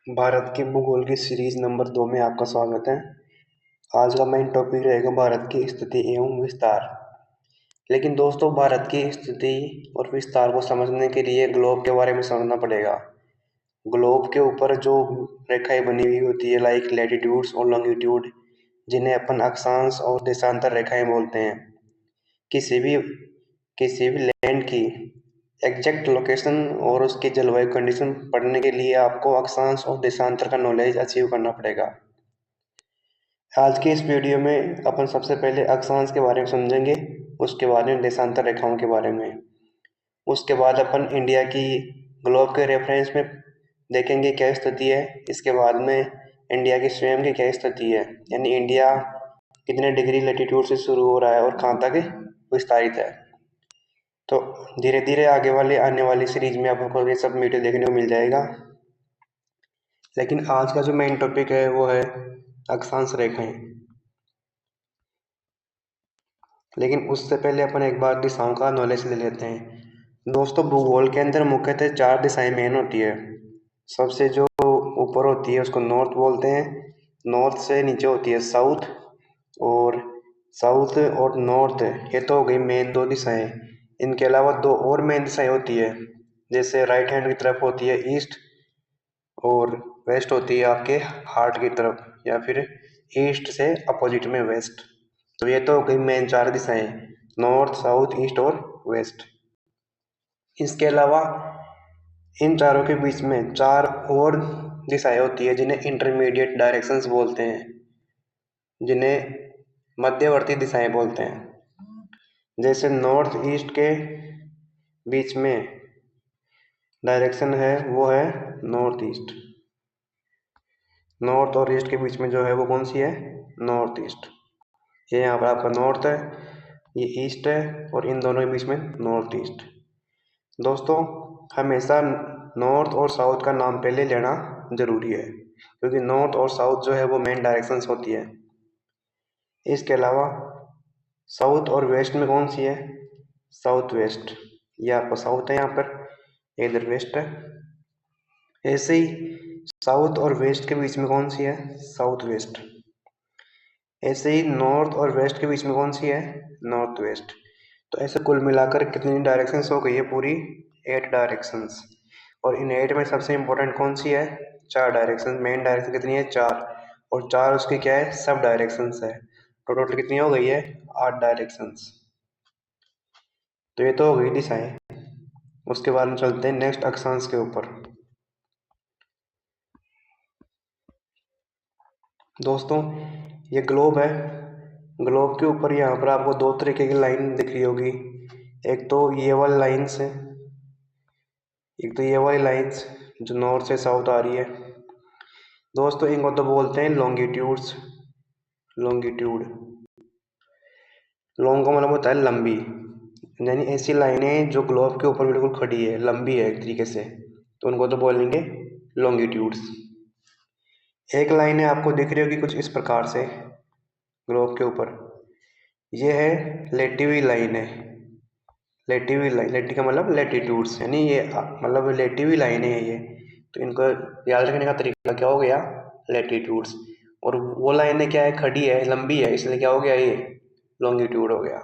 भारत के भूगोल की सीरीज नंबर 2 में आपका स्वागत है। आज का मेन टॉपिक रहेगा भारत की स्थिति एवं विस्तार। लेकिन दोस्तों, भारत की स्थिति और विस्तार को समझने के लिए ग्लोब के बारे में समझना पड़ेगा। ग्लोब के ऊपर जो रेखाएं बनी हुई होती है, लाइक लैटिट्यूड्स और लॉन्गिट्यूड, जिन्हें अपन अक्षांश और देशांतर रेखाएं बोलते हैं। किसी भी किसी भी लैंड की एग्जैक्ट लोकेशन और उसकी जलवायु कंडीशन पढ़ने के लिए आपको अक्षांश और देशांतर का नॉलेज अचीव करना पड़ेगा। आज की इस वीडियो में अपन सबसे पहले अक्षांश के बारे में समझेंगे, उसके बाद में देशांतर रेखाओं के बारे में, उसके बाद अपन इंडिया की ग्लोब के रेफरेंस में देखेंगे क्या स्थिति है। इसके बाद में इंडिया की स्वयं की क्या स्थिति है, यानी इंडिया कितने डिग्री लैटिट्यूड से शुरू हो रहा है और कहाँ तक विस्तारित है। तो धीरे धीरे आने वाली सीरीज में आपको ये सब वीडियो देखने को मिल जाएगा। लेकिन आज का जो मेन टॉपिक है वो है अक्षांश रेखाएं। लेकिन उससे पहले अपन एक बार दिशाओं का नॉलेज ले लेते हैं। दोस्तों, भूगोल के अंदर मुख्यतः 4 दिशाएं मेन होती है। सबसे जो ऊपर होती है उसको नॉर्थ बोलते हैं। नॉर्थ से नीचे होती है साउथ, और साउथ और नॉर्थ ये तो हो गई मेन 2 दिशाएं। इनके अलावा 2 और मेन दिशाएं होती है, जैसे राइट हैंड की तरफ होती है ईस्ट, और वेस्ट होती है आपके हार्ट की तरफ, या फिर ईस्ट से अपोजिट में वेस्ट। तो ये तो हो गई मेन 4 दिशाएं, नॉर्थ, साउथ, ईस्ट और वेस्ट। इसके अलावा इन चारों के बीच में 4 और दिशाएं होती है जिन्हें इंटरमीडिएट डायरेक्शंस बोलते हैं, जिन्हें मध्यवर्ती दिशाएं बोलते हैं। जैसे नॉर्थ ईस्ट के बीच में डायरेक्शन है वो है नॉर्थ ईस्ट। नॉर्थ और ईस्ट के बीच में जो है वो कौन सी है? North east. ये यहाँ पर आपका नॉर्थ है, ये ईस्ट है, और इन दोनों के बीच में नॉर्थ ईस्ट। दोस्तों, हमेशा नॉर्थ और साउथ का नाम पहले लेना जरूरी है, क्योंकि नॉर्थ और साउथ जो है वो मेन डायरेक्शंस होती है। इसके अलावा साउथ और वेस्ट में कौन सी है? South west. ये आपका साउथ है यहाँ पर, इधर वेस्ट है। ऐसे ही साउथ और वेस्ट के बीच में कौन सी है? South west. ऐसे ही नॉर्थ और वेस्ट के बीच में कौन सी है? North west. तो ऐसे कुल मिलाकर कितनी डायरेक्शंस हो गई है? पूरी 8 डायरेक्शंस। और इन 8 में सबसे इंपॉर्टेंट कौन सी है? 4 डायरेक्शन। मेन डायरेक्शन कितनी है? 4, और 4 उसकी क्या है? सब डायरेक्शंस है। तो टोटल कितनी हो गई है? 8 डायरेक्शंस। तो ये तो हो गई दिशाएं। उसके बाद में चलते हैं नेक्स्ट अक्षांश के ऊपर। दोस्तों, ये ग्लोब है। ग्लोब के ऊपर यहाँ पर आपको 2 तरीके की लाइन दिख रही होगी। एक तो ये वाली लाइन्स है, एक तो ये वाली लाइन्स जो नॉर्थ से साउथ आ रही है। दोस्तों, इनको तो बोलते हैं लॉन्गिट्यूड्स। लॉन्गिट्यूड, लॉन्ग का मतलब होता है लंबी, यानी ऐसी लाइनें जो ग्लोब के ऊपर बिल्कुल खड़ी है, लंबी है एक तरीके से, तो उनको तो बोलेंगे लॉन्गिट्यूड्स। एक लाइनें आपको दिख रही होगी कुछ इस प्रकार से ग्लोब के ऊपर, ये है लेटी हुई लाइन है। लेटी हुई लाइन, लेटी का मतलब लेटीट्यूड्स, यानी ये मतलब लेटी हुई लाइन है ये। तो इनको याद रखने का तरीका क्या हो गया? लेटीट्यूड्स। और वो लाइनें क्या है? खड़ी है, लंबी है, इसलिए क्या हो गया? ये लॉन्गिट्यूड हो गया।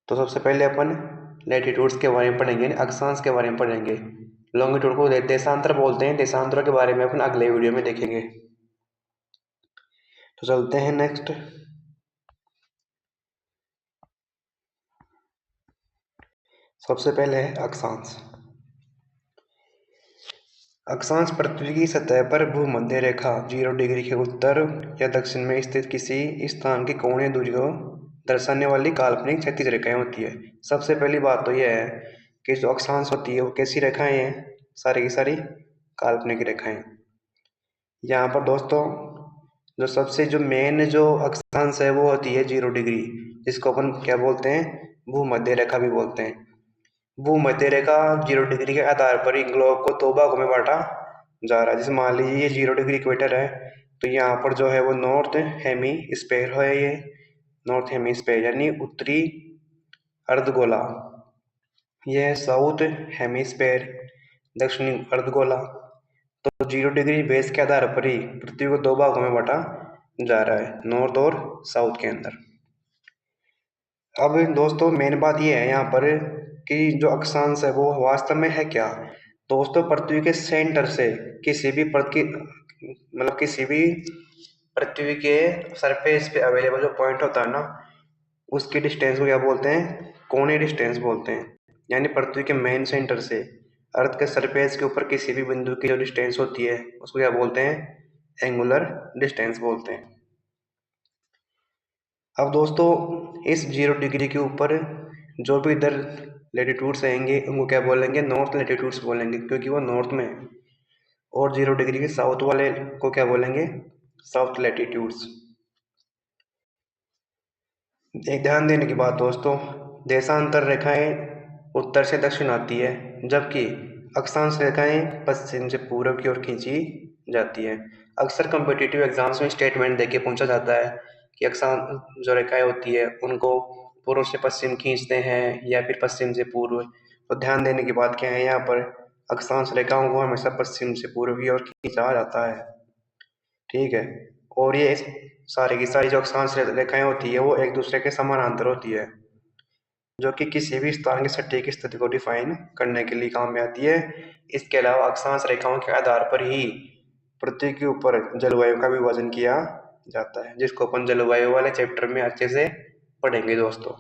तो सबसे पहले अपन लेटीट्यूड्स के बारे में पढ़ेंगे, अक्षांश के बारे में पढ़ेंगे। लॉन्गिट्यूड को देशांतर बोलते हैं। देशांतरों के बारे में अपन अगले वीडियो में देखेंगे। तो चलते हैं नेक्स्ट। सबसे पहले है अक्षांश। अक्षांश पृथ्वी की सतह पर भूमध्य रेखा 0 डिग्री के उत्तर या दक्षिण में स्थित किसी स्थान की कोणीय दूरी को दर्शाने वाली काल्पनिक क्षैतिज रेखाएं होती है। सबसे पहली बात तो यह है कि जो अक्षांश होती है वो कैसी रेखाएं हैं? सारी की सारी काल्पनिक रेखाएं। यहाँ पर दोस्तों जो मेन जो अक्षांश है वो होती है 0 डिग्री, जिसको अपन क्या बोलते हैं? भूमध्य रेखा भी बोलते हैं। भूमध्य रेखा 0 डिग्री के आधार पर ही ग्लोब को 2 भागों में बांटा जा रहा है। जैसे मान लीजिए ये 0 डिग्री इक्वेटर है, तो यहाँ पर जो है वो नॉर्थ हेमी स्पेयर है। ये नॉर्थ हेमी स्पेयर यानी उत्तरी अर्धगोला। ये है साउथ हेमी स्पेयर, दक्षिणी अर्धगोला। तो 0 डिग्री बेस के आधार पर ही पृथ्वी को दो भागों में बांटा जा रहा है, नॉर्थ और साउथ के अंदर। अब दोस्तों मेन बात ये है यहाँ पर कि जो अक्षांश है वो वास्तव में है क्या। दोस्तों पृथ्वी के सेंटर से किसी भी किसी भी पृथ्वी के सरफेस पे अवेलेबल जो पॉइंट होता है ना, उसकी डिस्टेंस को क्या बोलते हैं, कोणीय डिस्टेंस बोलते हैं। यानी पृथ्वी के मेन सेंटर से अर्थ के सरफेस के ऊपर किसी भी बिंदु की जो डिस्टेंस होती है उसको क्या बोलते हैं, एंगुलर डिस्टेंस बोलते हैं। अब दोस्तों इस 0 डिग्री के ऊपर जो भी इधर लेटीट्यूड्स रहेंगे उनको क्या बोलेंगे, नॉर्थ लेटीट्यूड्स बोलेंगे, क्योंकि वो नॉर्थ में है। और 0 डिग्री के साउथ वाले को क्या बोलेंगे, साउथ लेटीट्यूड्स। एक ध्यान देने की बात दोस्तों, देशांतर रेखाएं उत्तर से दक्षिण आती है, जबकि अक्षांश रेखाएं पश्चिम से पूर्व की ओर खींची जाती है। अक्सर कॉम्पिटिटिव एग्जाम्स में स्टेटमेंट देके पूछा जाता है कि अक्षांश जो रेखाएं होती है उनको पूर्व से पश्चिम खींचते हैं या फिर पश्चिम से पूर्व। तो ध्यान देने की बात क्या है यहाँ पर, अक्षांश रेखाओं को हमेशा पश्चिम से पूर्व की ओर खींचा जाता है, ठीक है। और ये सारी की सारी जो अक्षांश रेखाएं होती है वो एक दूसरे के समानांतर होती है, जो कि किसी भी स्थान की सटीक स्थिति को डिफाइन करने के लिए काम में आती है। इसके अलावा अक्षांश रेखाओं के आधार पर ही पृथ्वी के ऊपर जलवायु का विभाजन किया जाता है, जिसको अपन जलवायु वाले चैप्टर में अच्छे से पढ़ेंगे दोस्तों।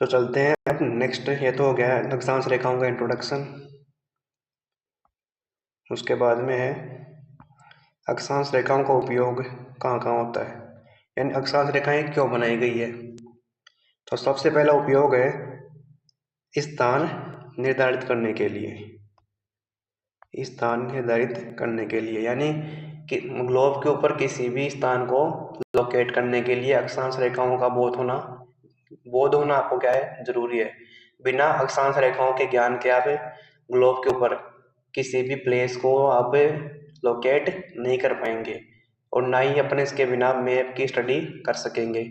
तो चलते हैं अब नेक्स्ट। ये तो हो गया अक्षांश रेखाओं का इंट्रोडक्शन। उसके बाद में है अक्षांश रेखाओं का उपयोग कहाँ कहाँ होता है, यानी अक्षांश रेखाएं क्यों बनाई गई है। तो सबसे पहला उपयोग है स्थान निर्धारित करने के लिए। स्थान निर्धारित करने के लिए यानी कि ग्लोब के ऊपर किसी भी स्थान को लोकेट करने के लिए अक्षांश रेखाओं का बोध होना आपको क्या है, जरूरी है। बिना अक्षांश रेखाओं के ज्ञान के आप ग्लोब के ऊपर किसी भी प्लेस को आप लोकेट नहीं कर पाएंगे, और ना ही अपने इसके बिना मैप की स्टडी कर सकेंगे।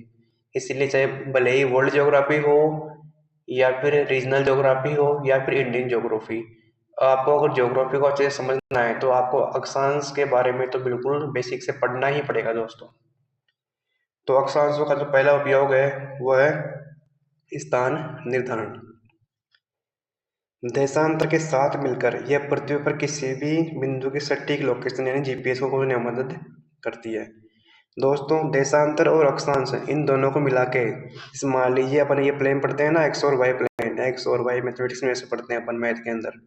इसीलिए चाहे भले ही वर्ल्ड ज्योग्राफी हो या फिर रीजनल ज्योग्राफी हो या फिर इंडियन ज्योग्राफी, आपको अगर ज्योग्राफी को अच्छे से समझना है तो आपको अक्षांश के बारे में तो बिल्कुल बेसिक से पढ़ना ही पड़ेगा दोस्तों। तो अक्षांशों का जो पहला उपयोग है वो है स्थान निर्धारण। देशांतर के साथ मिलकर यह पृथ्वी पर किसी भी बिंदु की सटीक लोकेशन यानी जीपीएस को खोजने में मदद करती है। दोस्तों देशांतर और अक्षांश इन दोनों को मिला के, मान लीजिए अपन ये प्लेन पढ़ते हैं ना, एक्स और वाई प्लेन, एक्स और वाई मैथमेटिक्स में ऐसे पढ़ते हैं अपन मैथ के अंदर।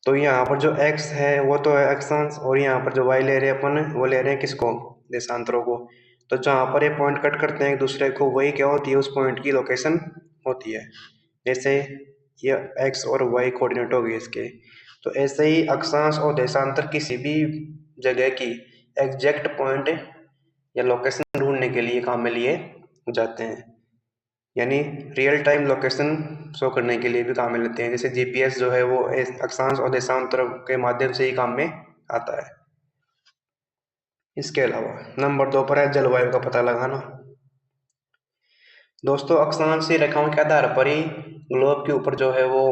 तो यहाँ पर जो एक्स है वो तो है अक्षांश, और यहाँ पर जो वाई ले रहे हैं अपन वो ले रहे हैं किसको, देशांतरों को। तो जहाँ पर ये पॉइंट कट करते हैं एक दूसरे को वही क्या होती है, उस पॉइंट की लोकेशन होती है। जैसे ये एक्स और वाई कोऑर्डिनेट हो गए इसके, तो ऐसे ही अक्षांश और देशांतर किसी भी जगह की एग्जैक्ट पॉइंट या लोकेशन ढूंढने के लिए काम में लिए जाते हैं, यानी रियल टाइम लोकेशन शो करने के लिए भी काम में लेते हैं। जैसे जीपीएस जो है वो अक्षांश और देशांतर के माध्यम से ही काम में आता है। इसके अलावा नंबर 2 पर है जलवायु का पता लगाना। दोस्तों अक्षांशीय रेखाओं के आधार पर ही ग्लोब के ऊपर जो है वो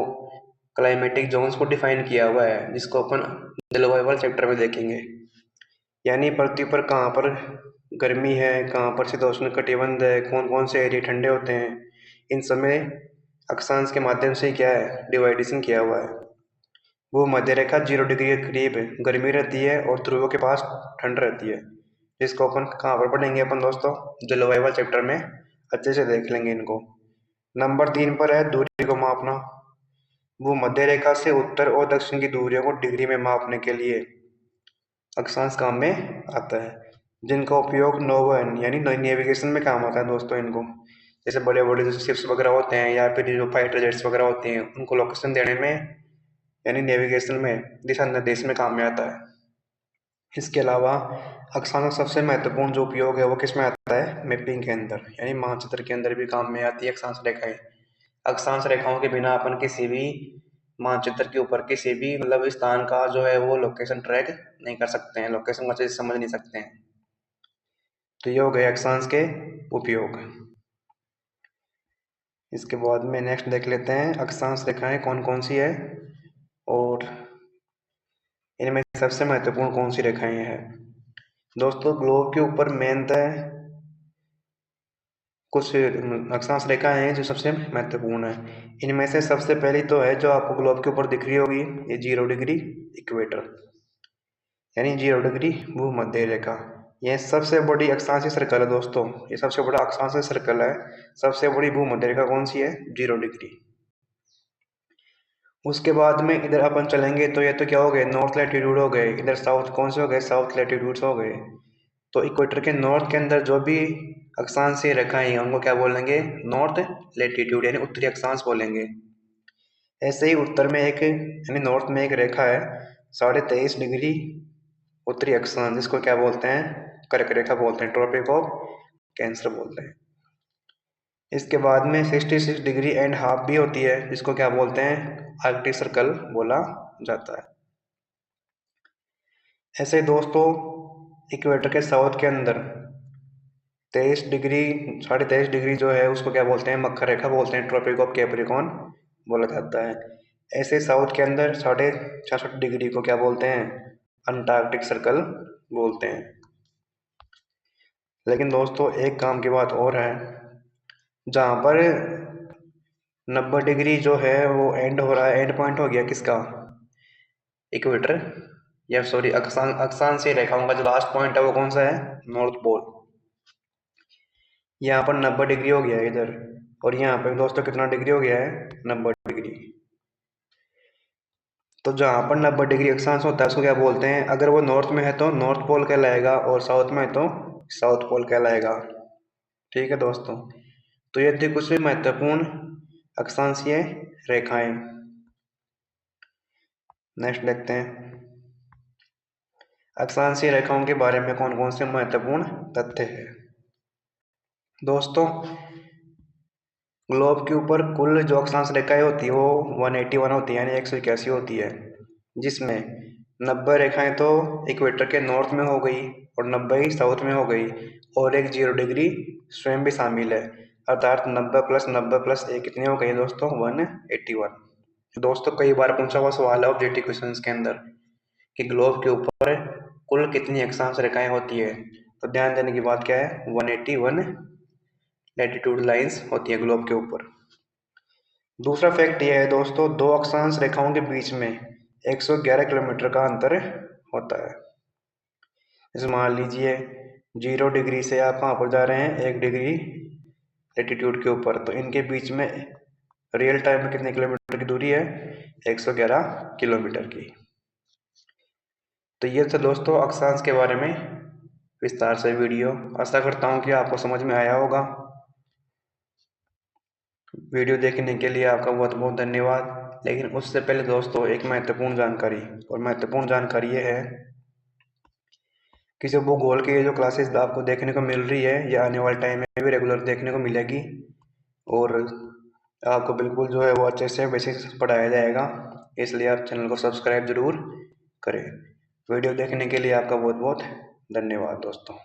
क्लाइमेटिक जोन्स को डिफाइन किया हुआ है, जिसको अपन जलवायु वाले चैप्टर में देखेंगे। यानी पृथ्वी पर कहाँ पर गर्मी है, कहाँ पर शीतोष्ण कटिबंध है, कौन कौन से एरिया ठंडे होते हैं, इन सब में अक्षांश के माध्यम से क्या है, डिवाइडेशन किया हुआ है। वो मध्य रेखा 0 डिग्री के करीब गर्मी रहती है और ध्रुवों के पास ठंड रहती है, जिसको अपन कहाँ पर पढ़ेंगे अपन दोस्तों, जलवायु वाले चैप्टर में अच्छे से देख लेंगे इनको। नंबर 3 पर है दूरी को मापना। वो मध्य रेखा से उत्तर और दक्षिण की दूरियों को डिग्री में मापने के लिए अक्षांश काम में आता है, जिनका उपयोग नौवहन यानी नेविगेशन में काम आता है दोस्तों इनको। जैसे बड़े बड़े जो शिप्स वगैरह होते हैं या फिर जो फाइटर जेट्स वगैरह होते हैं उनको लोकेशन देने में यानी नेविगेशन में, दिशा निर्देश में काम में आता है। इसके अलावा अक्षांश का सबसे महत्वपूर्ण जो उपयोग है वो किस में आता है, मैपिंग के अंदर, यानी मानचित्र के अंदर भी काम में आती है अक्षांश रेखाएं। अक्षांश रेखाओं के बिना अपन किसी भी मानचित्र के ऊपर किसी भी स्थान का जो है वो लोकेशन ट्रैक नहीं कर सकते हैं, लोकेशन अच्छे से समझ नहीं सकते हैं। तो ये हो गए अक्षांश के उपयोग। इसके बाद में नेक्स्ट देख लेते हैं अक्षांश रेखाएं कौन कौन सी है और इनमें सबसे महत्वपूर्ण कौन सी रेखाएं हैं? दोस्तों ग्लोब के ऊपर मेनतः कुछ अक्षांश रेखाएं हैं जो सबसे महत्वपूर्ण है। इनमें से सबसे पहली तो है जो आपको ग्लोब के ऊपर दिख रही होगी, ये 0 डिग्री इक्वेटर, यानी 0 डिग्री भूमध्य रेखा। यह सबसे बड़ी अक्षांशीय सर्कल है दोस्तों, ये सबसे बड़ा अक्षांशीय सर्कल है। सबसे बड़ी भूमध्य रेखा कौन सी है? 0 डिग्री। उसके बाद में इधर अपन चलेंगे तो ये तो क्या हो गए, नॉर्थ लैटिट्यूड हो गए। इधर साउथ कौन से हो गए? साउथ लैटिट्यूड हो गए। तो इक्वेटर के नॉर्थ के अंदर जो भी अक्षांशीय रेखाएं हैं उनको क्या बोलेंगे? नॉर्थ लैटिट्यूड, यानी उत्तरी अक्षांश बोलेंगे। ऐसे ही उत्तर में एक, यानी नॉर्थ में एक रेखा है 23.5 डिग्री उत्तरी अक्षांश, जिसको क्या बोलते हैं? कर्क रेखा बोलते हैं, ट्रॉपिक ऑफ कैंसर बोलते हैं। इसके बाद में 66.5 डिग्री भी होती है, जिसको क्या बोलते हैं? आर्कटिक सर्कल बोला जाता है। ऐसे दोस्तों इक्वेटर के साउथ के अंदर 23.5 डिग्री जो है उसको क्या बोलते हैं? मकर रेखा बोलते हैं, ट्रॉपिक ऑफ कैप्रिकॉर्न बोला जाता है। ऐसे साउथ के अंदर 66.5 डिग्री को क्या बोलते हैं? अंटार्कटिक सर्कल बोलते हैं। लेकिन दोस्तों एक काम की बात और है, जहाँ पर 90 डिग्री जो है वो एंड हो रहा है, एंड पॉइंट हो गया किसका? इक्वेटर, या सॉरी अक्षांशीय रेखाओं का जो लास्ट पॉइंट है वो कौन सा है? North pole. यहाँ पर 90 डिग्री हो गया है इधर, और यहाँ पर दोस्तों कितना डिग्री हो गया है? 90 डिग्री। तो जहाँ पर 90 डिग्री अक्षांश होता है उसको क्या बोलते हैं? अगर वो नॉर्थ में है तो नॉर्थ पोल कहलाएगा, और साउथ में है तो साउथ पोल कहलाएगा। ठीक है दोस्तों, तो ये थी कुछ महत्वपूर्ण अक्षांशीय रेखाएं। नेक्स्ट देखते हैं अक्षांशीय रेखाओं के बारे में कौन कौन से महत्वपूर्ण तथ्य है। दोस्तों ग्लोब के ऊपर कुल जो अक्षांश रेखाएं होती है वो 181 होती है, यानी 181 होती है, जिसमें 90 रेखाएं तो इक्वेटर के नॉर्थ में हो गई और 90 साउथ में हो गई, और एक 0 डिग्री स्वयं भी शामिल है। अर्थात 90 + 90 + 1 कितनी हो गई दोस्तों? 181। दोस्तों कई बार पूछा हुआ सवाल है ऑब्जेक्टिव क्वेश्चंस के अंदर कि ग्लोब के ऊपर कुल कितनी अक्षांश रेखाएं होती है, तो ध्यान देने की बात क्या है? 181 लैटिट्यूड लाइंस होती है ग्लोब के ऊपर। दूसरा फैक्ट यह है दोस्तों, दो अक्षांश रेखाओं के बीच में 111 किलोमीटर का अंतर होता है। जैसे मान लीजिए 0 डिग्री से आप कहाँ पर जा रहे हैं? 1 डिग्री लैटिट्यूड के ऊपर, तो इनके बीच में रियल टाइम में कितने किलोमीटर की दूरी है? 111 किलोमीटर की। तो ये था दोस्तों अक्षांश के बारे में विस्तार से वीडियो। आशा करता हूँ कि आपको समझ में आया होगा। वीडियो देखने के लिए आपका बहुत बहुत धन्यवाद। लेकिन उससे पहले दोस्तों एक महत्वपूर्ण जानकारी, और महत्वपूर्ण जानकारी ये है कि जो भूगोल की जो क्लासेस आपको देखने को मिल रही है, ये आने वाले टाइम में भी रेगुलर देखने को मिलेगी, और आपको बिल्कुल जो है वो अच्छे से बेसिक्स पढ़ाया जाएगा। इसलिए आप चैनल को सब्सक्राइब जरूर करें। वीडियो देखने के लिए आपका बहुत बहुत धन्यवाद दोस्तों।